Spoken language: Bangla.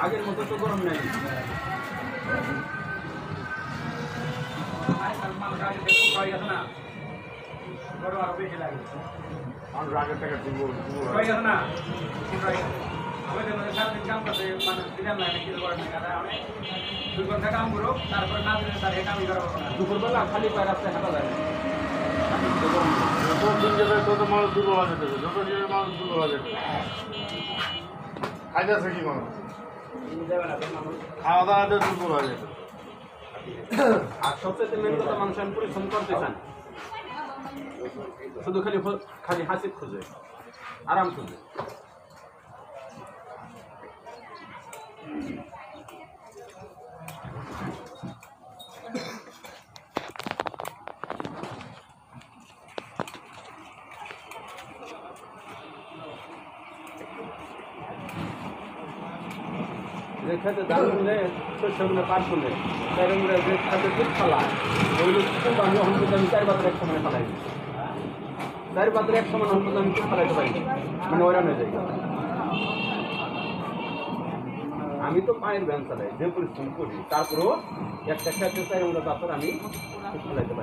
আগের মতো তো গরম নেই। না গরম আরো বেশি লাগে। আমার আগের টাকা দিব হয়ে গেছে না আমাদের মধ্যে সারাদিন কাম করতে মানে দিলাম না কিছু করেন না কারণ আমি 2 ঘন্টা কাম করো তারপরে না দিলে তার কামই করা হবে না। দুপুরবেলা খালি পায়ে রাস্তায় হাঁটা যায় না। যত দিন যাবে তত মানুষ দুর্বল হয়ে যেতেছে, যত দিনের মানুষ দুর্বল হয়ে যেতেছে। খাইতেছে কি মানুষ? খাওয়া দাওয়াতে দুর্বল হয়ে যেতেছে। আর সবচেয়ে মেন কথা মানুষ পরিশ্রম করতে চান, শুধু খালি খালি হাসি খুঁজে, আরাম খুঁজে। যে খেতে ধান শুনে শস্যগুলো পাট শুনে তাইগুলো যে খাতে দুধ ফালা ওইগুলো কিন্তু আমি অন্তত আমি 4 পাত্র এক সময় ফালাই 4 পাত্র এক সময় অন্তত আমি দুধ ফালাইতে পারি, মানে ওইরান হয়ে যায়। আমি তো পায়ের ব্যায়াম চালাই, যে পরিশ্রম করি, তারপরেও একটা খেতে 4 পাত্র আমি দুধ ফালাইতে পারি।